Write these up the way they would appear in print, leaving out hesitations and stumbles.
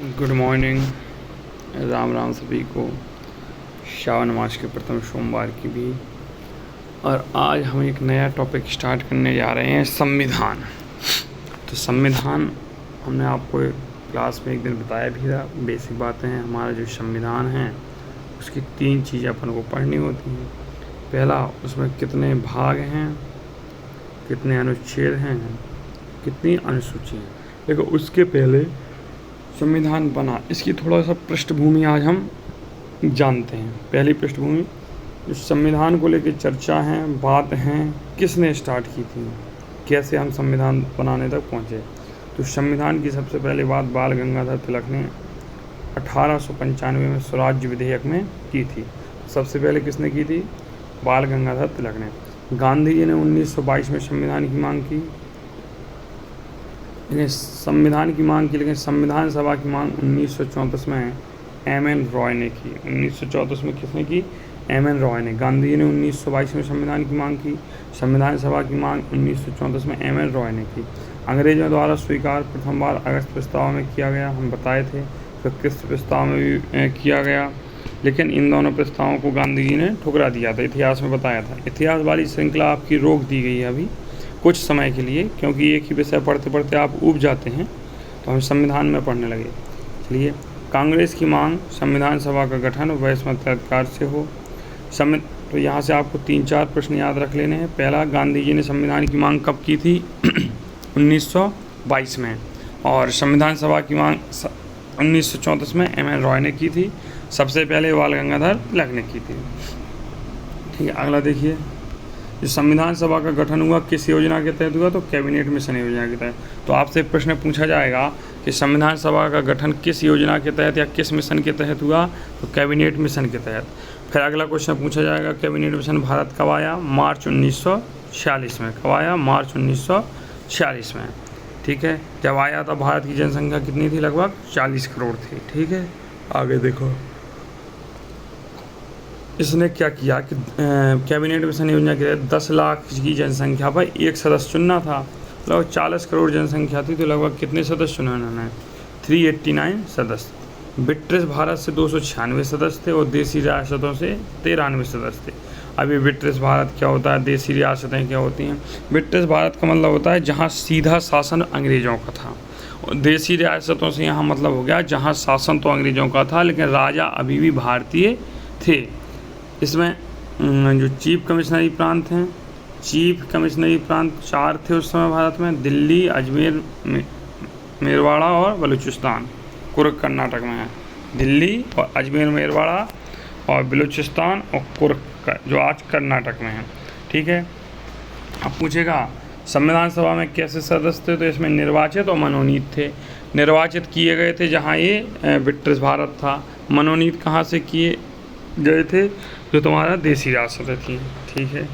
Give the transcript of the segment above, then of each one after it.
Good morning. Ram Ram सभी को। श्रावण मास के प्रथम सोमवार की भी। और आज हम एक नया टॉपिक स्टार्ट करने जा रहे हैं, संविधान। तो संविधान हमने आपको एक क्लास में एक दिन बताया भी था। बेसिक बातें हैं, हमारा जो संविधान है उसकी 3 चीज़ें अपन को पढ़नी होती हैं। पहला, उसमें कितने भाग हैं, कितने अनुच्छेद हैं, कितनी अनुसूची हैं। देखो, उसके पहले संविधान बना, इसकी थोड़ा सा पृष्ठभूमि आज हम जानते हैं। पहली पृष्ठभूमि, जो संविधान को लेकर चर्चा है, बात है, किसने स्टार्ट की थी, कैसे हम संविधान बनाने तक पहुँचे। तो संविधान की सबसे पहली बात बाल गंगाधर तिलक ने 1895 में स्वराज्य विधेयक में की थी। सबसे पहले किसने की थी? बाल गंगाधर तिलक ने। गांधी जी ने 1922 में संविधान की मांग की, लेकिन संविधान सभा की मांग 1934 में एम.एन. रॉय ने की। 1934 में किसने की? एम.एन. रॉय ने। गांधी जी ने 1922 में संविधान की मांग की, संविधान सभा की मांग 1934 में एम.एन. रॉय ने की। अंग्रेजों द्वारा स्वीकार प्रथम बार अगस्त प्रस्ताव में किया गया, हम बताए थे। फिर किस प्रस्ताव में भी किया गया, लेकिन इन दोनों प्रस्तावों को गांधी जी ने ठुकरा दिया था। इतिहास में बताया था। इतिहास वाली श्रृंखला आपकी रोक दी गई है अभी कुछ समय के लिए, क्योंकि एक ही विषय पढ़ते पढ़ते आप ऊब जाते हैं। तो हम संविधान में पढ़ने लगे। चलिए, कांग्रेस की मांग संविधान सभा का गठन वयस्क मताधिकार से हो। तो यहाँ से आपको 3-4 प्रश्न याद रख लेने हैं। पहला, गांधी जी ने संविधान की मांग कब की थी? 1922 में। और संविधान सभा की मांग 1934 में एम.एन. रॉय ने की थी। सबसे पहले बाल गंगाधर तिलक ने की थी। ठीक है, अगला देखिए। जो संविधान सभा का गठन हुआ किस योजना के तहत हुआ? तो कैबिनेट मिशन योजना के तहत। तो आपसे प्रश्न पूछा जाएगा कि संविधान सभा का गठन किस योजना के तहत या किस मिशन के तहत हुआ? तो कैबिनेट मिशन के तहत। फिर अगला क्वेश्चन पूछा जाएगा, कैबिनेट मिशन भारत कब आया? मार्च 1946 में। कब आया? मार्च 1946 में। ठीक है, जब आया था भारत की जनसंख्या कितनी थी? लगभग 40 करोड़ थी। ठीक है, आगे देखो। इसने क्या किया कि कैबिनेट मिशन योजना के तहत 10 लाख की जनसंख्या पर एक सदस्य चुनना था। लगभग 40 करोड़ जनसंख्या थी, तो लगभग कितने सदस्य चुने उन्होंने? 389 सदस्य। ब्रिटिश भारत से 296 सदस्य थे और देसी रियासतों से 93 सदस्य थे। अभी ब्रिटिश भारत क्या होता है, देसी रियासतें क्या होती हैं? ब्रिटिश भारत का मतलब होता है जहाँ सीधा शासन अंग्रेज़ों का था, और देसी रियासतों से यहाँ मतलब हो गया जहाँ शासन तो अंग्रेज़ों का था लेकिन राजा अभी भी भारतीय थे। इसमें जो चीफ कमिश्नरी प्रांत हैं, चीफ कमिश्नरी प्रांत 4 थे उस समय भारत में। दिल्ली, अजमेर, मेरवाड़ा और बलूचिस्तान। कुर्ग कर्नाटक में है। दिल्ली और अजमेर, मेरवाड़ा और बलूचिस्तान और कुर्ग जो आज कर्नाटक में है। ठीक है, अब पूछेगा संविधान सभा में कैसे सदस्य थे? तो इसमें निर्वाचित और मनोनीत थे। निर्वाचित किए गए थे जहाँ ये ब्रिटिश भारत था। मनोनीत कहाँ से किए गए थे? जो तुम्हारा देसी रियासतें थी। ठीक है,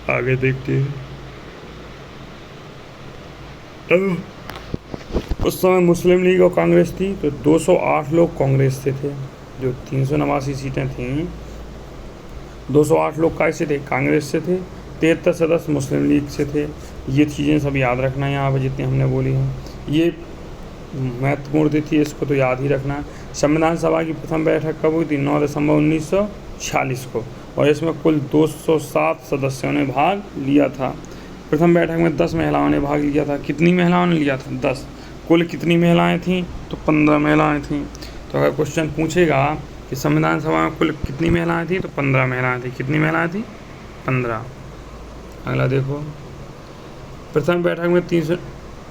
आगे देखते हैं। उस समय मुस्लिम लीग और कांग्रेस थी, तो 208 लोग कांग्रेस से थे। जो 389 सीटें थीं, 208 लोग कैसे थे? कांग्रेस से थे। 73 सदस्य मुस्लिम लीग से थे। ये चीज़ें सब याद रखना है यहाँ पर जितनी हमने बोली हैं। ये महत्वपूर्ण तिथि, इसको तो याद ही रखना। संविधान सभा की प्रथम बैठक कब हुई थी? 9 दिसंबर 1946 को, और इसमें कुल 207 सदस्यों ने भाग लिया था। प्रथम बैठक में 10 महिलाओं ने भाग लिया था। कितनी महिलाओं ने लिया था? 10। कुल कितनी महिलाएं थीं? तो 15 महिलाएं थीं। तो अगर क्वेश्चन पूछेगा कि संविधान सभा में कुल कितनी महिलाएं थीं, तो 15 महिलाएं थीं। कितनी महिलाएं थीं? 15। अगला देखो। प्रथम बैठक में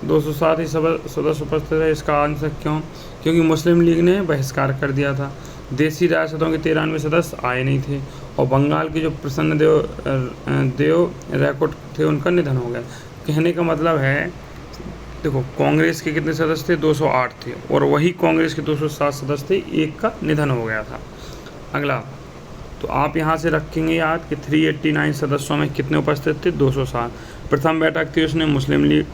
207 ही सदस्य उपस्थित है। इसका आंसर क्यों? क्योंकि मुस्लिम लीग ने बहिष्कार कर दिया था। देसी रियासतों के 93 सदस्य आए नहीं थे, और बंगाल के जो प्रसन्न देव रैकोट थे उनका निधन हो गया। कहने का मतलब है, देखो, कांग्रेस के कितने सदस्य थे? 208 थे, और वही कांग्रेस के 207 सदस्य थे, एक का निधन हो गया था। अगला, तो आप यहाँ से रखेंगे याद कि 389 सदस्यों में कितने उपस्थित थे? 207। प्रथम बैठक थी, उसने मुस्लिम लीग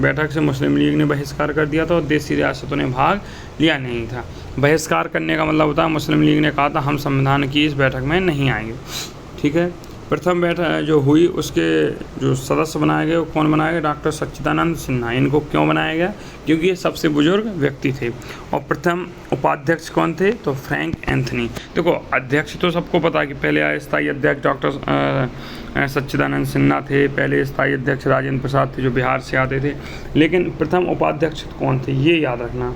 बैठक से मुस्लिम लीग ने बहिष्कार कर दिया था और देसी रियासतों ने भाग लिया नहीं था। बहिष्कार करने का मतलब होता है मुस्लिम लीग ने कहा था हम संविधान की इस बैठक में नहीं आएंगे। ठीक है, प्रथम बैठक जो हुई उसके जो सदस्य बनाए गए वो कौन बनाए गए? डॉक्टर सच्चिदानंद सिन्हा। इनको क्यों बनाया गया? क्योंकि ये सबसे बुजुर्ग व्यक्ति थे। और प्रथम उपाध्यक्ष कौन थे? तो फ्रैंक एंथनी। देखो अध्यक्ष तो सबको पता है कि पहले आए स्थायी अध्यक्ष डॉक्टर सच्चिदानंद सिन्हा थे, पहले स्थायी अध्यक्ष राजेंद्र प्रसाद थे जो बिहार से आते थे, लेकिन प्रथम उपाध्यक्ष कौन थे ये याद रखना,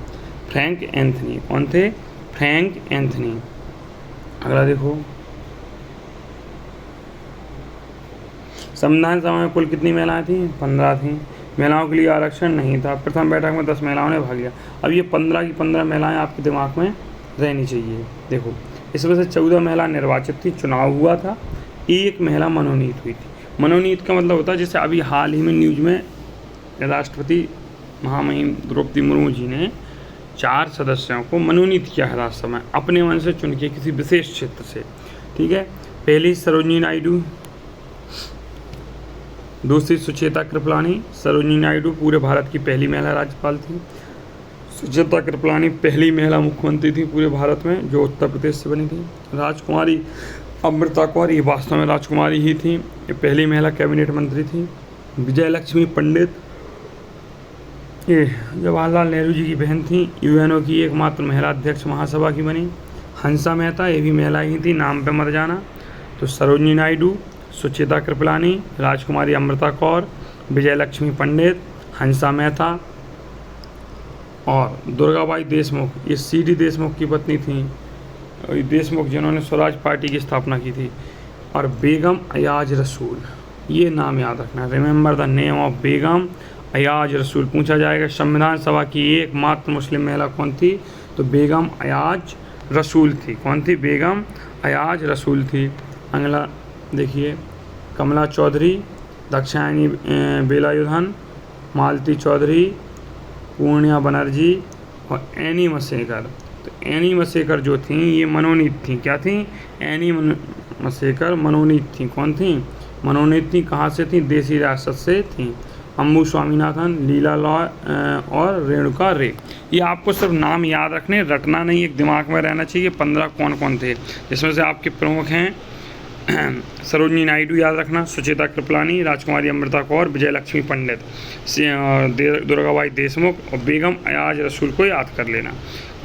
फ्रैंक एंथनी। कौन थे? Frank Anthony. अगला देखो, संविधान सभा में कुल कितनी महिलाएं थीं? 15 थीं। महिलाओं के लिए आरक्षण नहीं था। प्रथम बैठक में 10 महिलाओं ने भाग लिया। अब ये 15 की 15 महिलाएं आपके दिमाग में रहनी चाहिए। देखो इसमें से 14 महिला निर्वाचित थी, चुनाव हुआ था, एक महिला मनोनीत हुई थी। मनोनीत का मतलब होता है जैसे अभी हाल ही में न्यूज में राष्ट्रपति महामहिम द्रौपदी मुर्मू जी ने 4 सदस्यों को मनोनीत किया है राज्यसभा में अपने मन से चुन के किसी विशेष क्षेत्र से। ठीक है, पहली सरोजिनी नायडू, दूसरी सुचेता कृपलानी। सरोजिनी नायडू पूरे भारत की पहली महिला राज्यपाल थी। सुचेता कृपलानी पहली महिला मुख्यमंत्री थी पूरे भारत में जो उत्तर प्रदेश से बनी थी। राजकुमारी अमृता कौर, ये वास्तव में राजकुमारी ही थी, ये पहली महिला कैबिनेट मंत्री थी। विजय लक्ष्मी पंडित, ये जवाहरलाल नेहरू जी की बहन थी, यूएनओ की एकमात्र महिला अध्यक्ष महासभा की बनी। हंसा मेहता, ये भी महिला ही थी, नाम पे मत जाना। तो सरोजिनी नायडू, सुचेता कृपलानी, राजकुमारी अमृता कौर, विजय लक्ष्मी पंडित, हंसा मेहता और दुर्गाबाई देशमुख, ये सीडी देशमुख की पत्नी थी, देशमुख जिन्होंने स्वराज पार्टी की स्थापना की थी। और बेगम अयाज रसूल, ये नाम याद रखना, रिमेंबर द नेम ऑफ बेगम अयाज रसूल। पूछा जाएगा संविधान सभा की एकमात्र मुस्लिम महिला कौन थी? तो बेगम अयाज रसूल थी। कौन थी? बेगम अयाज रसूल थी। अगला देखिए, कमला चौधरी, दाक्षायणी बेलायुधन, मालती चौधरी, पूर्णिया बनर्जी और एनी मसेकर। तो एनी मसेकर जो थी ये मनोनीत थी। क्या थी? एनी मसेकर मनोनीत थी। कौन थी? मनोनीत थी। कहाँ से थी? देसी रियासत से थी। अम्बू स्वामीनाथन, लीला लॉय और रेणुका रे। ये आपको सिर्फ नाम याद रखने, रटना नहीं, एक दिमाग में रहना चाहिए। 15 कौन कौन थे, जिसमें से आपके प्रमुख हैं सरोजिनी नायडू याद रखना, सुचेता कृपलानी, राजकुमारी अमृता कौर, विजय लक्ष्मी पंडित, दुर्गाबाई देशमुख और बेगम अयाज रसूल को याद कर लेना।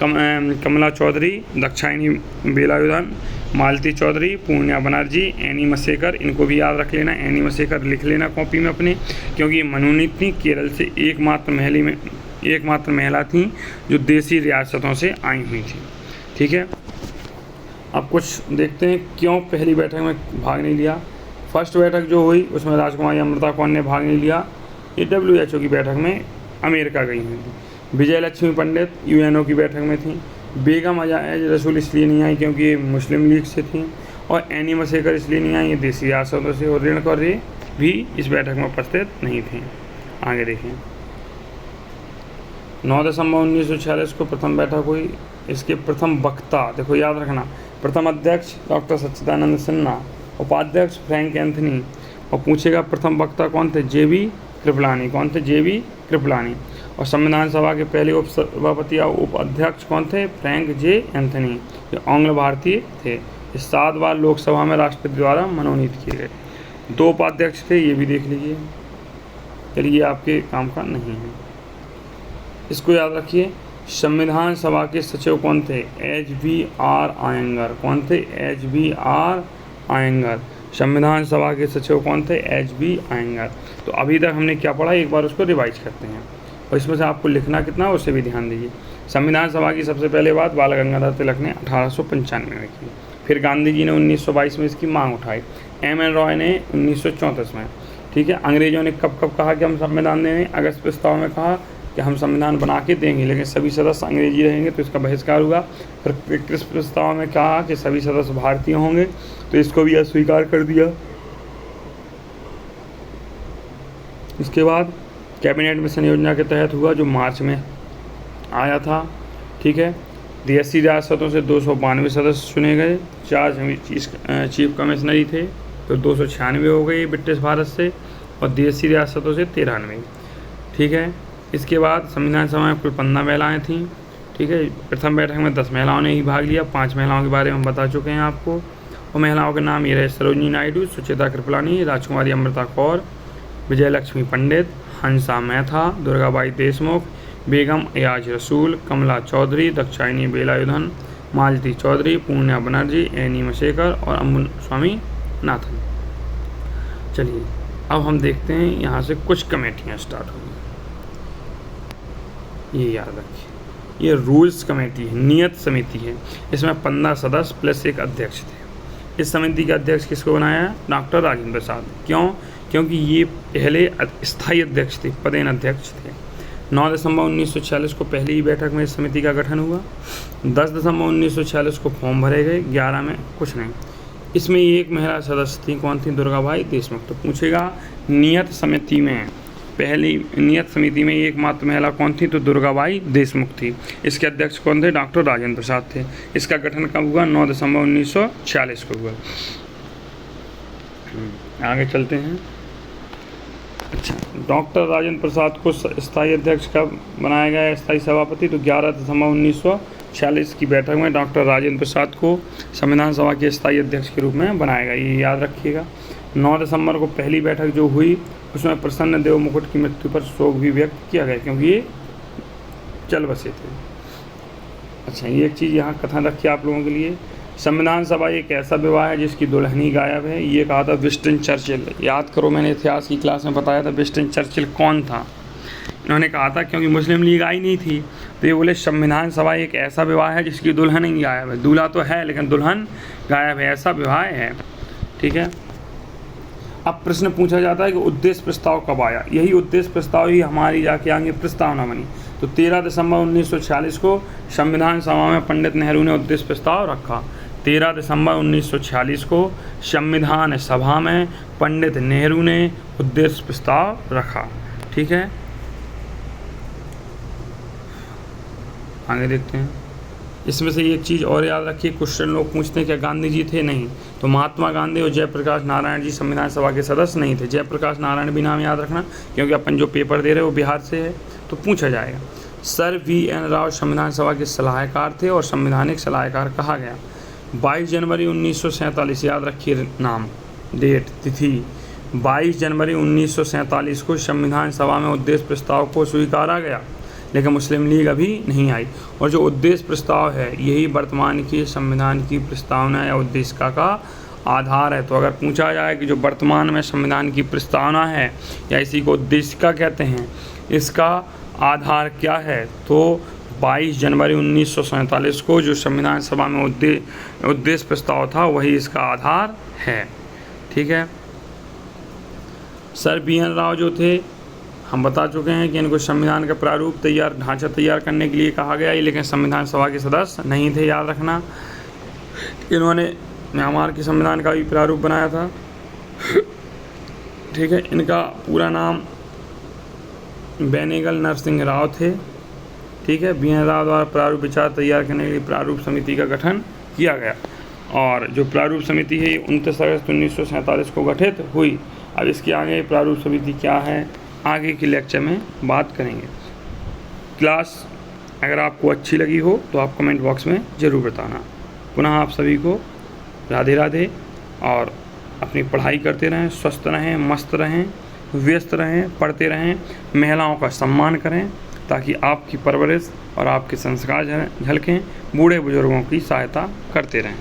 कमला चौधरी, दाक्षायणी बेलायुधन, मालती चौधरी, पूर्णिया बनर्जी, एनी मसेकर, इनको भी याद रख लेना। एनी मसेकर लिख लेना कॉपी में अपने, क्योंकि ये मनोनीत थी, केरल से एकमात्र महिला थी जो देसी रियासतों से आई हुई थी। ठीक है, अब कुछ देखते हैं क्यों पहली बैठक में भाग नहीं लिया। फर्स्ट बैठक जो हुई उसमें राजकुमारी अमृता कौर ने भाग नहीं लिया, ये WHO की बैठक में अमेरिका गई हुई थी। विजय लक्ष्मी पंडित UNO की बैठक में थी। बेगम अयाज रसूल इसलिए नहीं आई क्योंकि ये मुस्लिम लीग से थी। और एनी मसेकर इसलिए नहीं आई, ये देसी रियासतों से। और रेणुका रे भी इस बैठक में उपस्थित नहीं थी। आगे देखें, 9 दिसंबर 1946 को प्रथम बैठक हुई। इसके प्रथम वक्ता देखो याद रखना, प्रथम अध्यक्ष डॉक्टर सच्चिदानंद सिन्हा, उपाध्यक्ष फ्रैंक एंथनी। और पूछेगा प्रथम वक्ता कौन थे? JB कृपलानी। कौन थे? JB कृपलानी। और संविधान सभा के पहले उपसभापति या उपाध्यक्ष कौन थे? फ्रैंक J एंथनी, जो आंग्ल भारतीय थे। 7 बार लोकसभा में राष्ट्रपति द्वारा मनोनीत किए गए। 2 उपाध्यक्ष थे, ये भी देख लीजिए। चलिए, ये आपके काम का नहीं है, इसको याद रखिए। संविधान सभा के सचिव कौन थे? HBR आयंगर। कौन थे? HBR आयंगर। संविधान सभा के सचिव कौन थे? HB आयंगर। तो अभी तक हमने क्या पढ़ा, एक बार उसको रिवाइज करते हैं और इसमें से आपको लिखना कितना है उसे भी ध्यान दीजिए। संविधान सभा की सबसे पहले बात बाल गंगाधर तिलक ने 1895 में की। फिर गांधी जी ने 1922 में इसकी मांग उठाई। MN रॉय ने 1934 में। ठीक है, अंग्रेजों ने कब कब कहा कि हम संविधान देंगे? अगस्त प्रस्ताव में कहा कि हम संविधान बना के देंगे, लेकिन सभी सदस्य अंग्रेजी रहेंगे तो इसका बहिष्कार हुआ। फिर 21 प्रस्ताव में कहा कि सभी सदस्य भारतीय होंगे, तो इसको भी अस्वीकार कर दिया। इसके बाद कैबिनेट मिशन योजना के तहत हुआ, जो मार्च में आया था। ठीक है, देसी रियासतों से 292 सदस्य चुने गए। 4 चीफ कमिश्नरी थे, तो 296 हो गए ब्रिटिश भारत से, और देसी रियासतों से 93। ठीक है, इसके बाद संविधान सभा में कुल 15 महिलाएँ थीं। ठीक है, प्रथम बैठक में 10 महिलाओं ने ही भाग लिया। 5 महिलाओं के बारे में बता चुके हैं आपको। और महिलाओं के नाम ये रहे: सरोजिनी नायडू, सुचेता कृपलानी, राजकुमारी अमृता कौर, विजयलक्ष्मी पंडित, हंसा मेहता, दुर्गाबाई देशमुख, बेगम एयाज रसूल, कमला चौधरी, दाक्षायणी वेलायुधन, मालती चौधरी, पूर्णिया बनर्जी, एनी मशेकर और अम्बुन स्वामी नाथन। चलिए अब हम देखते हैं यहाँ से कुछ कमेटियाँ स्टार्ट होंगी। ये याद रखिए, ये रूल्स कमेटी है, नियत समिति है। इसमें 15 सदस्य प्लस एक अध्यक्ष थे। इस समिति के अध्यक्ष किसको बनाया है? डॉक्टर राजेंद्र प्रसाद। क्यों? क्योंकि ये पहले स्थायी अध्यक्ष थे, पदेन अध्यक्ष थे। 9 दिसंबर 1946 को पहली ही बैठक में इस समिति का गठन हुआ। 10 दिसंबर 1946 को फॉर्म भरे गए, 11 में कुछ नहीं। इसमें एक महिला सदस्य थी, कौन थी? दुर्गाबाई देशमुख। तो पूछेगा नियत समिति में, पहली नियत समिति में एकमात्र महिला कौन थी? तो दुर्गाबाई देशमुख थी। इसके अध्यक्ष कौन थे? डॉक्टर राजेंद्र प्रसाद थे। इसका गठन कब हुआ? 9 दिसंबर 1946 को हुआ। आगे चलते हैं। अच्छा, डॉक्टर राजेंद्र प्रसाद को स्थायी अध्यक्ष कब बनाया गया, स्थायी सभापति? तो 11 दिसंबर 1946 की बैठक में डॉक्टर राजेंद्र प्रसाद को संविधान सभा के स्थायी अध्यक्ष के रूप में बनाया गया। ये याद रखिएगा। 9 दिसंबर को पहली बैठक जो हुई उसमें प्रसन्न देव मुकुट की मृत्यु पर शोक भी व्यक्त किया गया, क्योंकि ये चल बसे थे। अच्छा, ये एक चीज़ यहाँ कथन रखिए आप लोगों के लिए। संविधान सभा एक ऐसा विवाह है जिसकी दुल्हन ही गायब है। ये कहा था विंस्टन चर्चिल। याद करो, मैंने इतिहास की क्लास में बताया था विंस्टन चर्चिल कौन था। इन्होंने कहा था क्योंकि मुस्लिम लीग आई नहीं थी, तो ये बोले संविधान सभा एक ऐसा विवाह है जिसकी दुल्हन ही गायब है। दूल्हा तो है लेकिन दुल्हन गायब है, ऐसा विवाह है। ठीक है। अब प्रश्न पूछा जाता है कि उद्देश्य प्रस्ताव कब आया? यही उद्देश्य प्रस्ताव ही हमारी जाके आगे प्रस्तावना बनी। तो 13 दिसंबर 1946 को संविधान सभा में पंडित नेहरू ने उद्देश्य प्रस्ताव रखा। 13 दिसंबर 1946 को संविधान सभा में पंडित नेहरू ने उद्देश्य प्रस्ताव रखा। ठीक है, आगे देखते हैं। इसमें से एक चीज़ और याद रखिए, क्वेश्चन लोग पूछते हैं क्या गांधी जी थे? नहीं। तो महात्मा गांधी और जयप्रकाश नारायण जी संविधान सभा के सदस्य नहीं थे। जयप्रकाश नारायण भी नाम याद रखना, क्योंकि अपन जो पेपर दे रहे हैं वो बिहार से है, तो पूछा जाएगा। सर VN राव संविधान सभा के सलाहकार थे और संवैधानिक सलाहकार कहा गया। 22 जनवरी 1947, याद रखिए नाम, डेट, तिथि। 22 जनवरी 1947 को संविधान सभा में उद्देश्य प्रस्ताव को स्वीकारा गया, लेकिन मुस्लिम लीग अभी नहीं आई। और जो उद्देश्य प्रस्ताव है यही वर्तमान की संविधान की प्रस्तावना या उद्देशिका का आधार है। तो अगर पूछा जाए कि जो वर्तमान में संविधान की प्रस्तावना है या इसी को उद्देशिका कहते हैं, इसका आधार क्या है? तो 22 जनवरी 1947 को जो संविधान सभा में उद्देश्य प्रस्ताव था वही इसका आधार है। ठीक है। सर BN राव जो थे, हम बता चुके हैं कि इनको संविधान का प्रारूप ढांचा तैयार करने के लिए कहा गया, लेकिन संविधान सभा के सदस्य नहीं थे, याद रखना। इन्होंने म्यांमार के संविधान का भी प्रारूप बनाया था। ठीक है। इनका पूरा नाम बेनेगल नरसिंह राव थे। ठीक है। BN राव द्वारा प्रारूप विचार तैयार करने के लिए प्रारूप समिति का गठन किया गया, और जो प्रारूप समिति है 29 अगस्त 1947 को गठित हुई। अब इसके आगे प्रारूप समिति क्या है, आगे के लेक्चर में बात करेंगे। क्लास अगर आपको अच्छी लगी हो तो आप कमेंट बॉक्स में ज़रूर बताना। पुनः आप सभी को राधे राधे, और अपनी पढ़ाई करते रहें, स्वस्थ रहें, मस्त रहें, व्यस्त रहें, पढ़ते रहें, महिलाओं का सम्मान करें, ताकि आपकी परवरिश और आपके संस्कार झलकें, बूढ़े बुजुर्गों की सहायता करते रहें।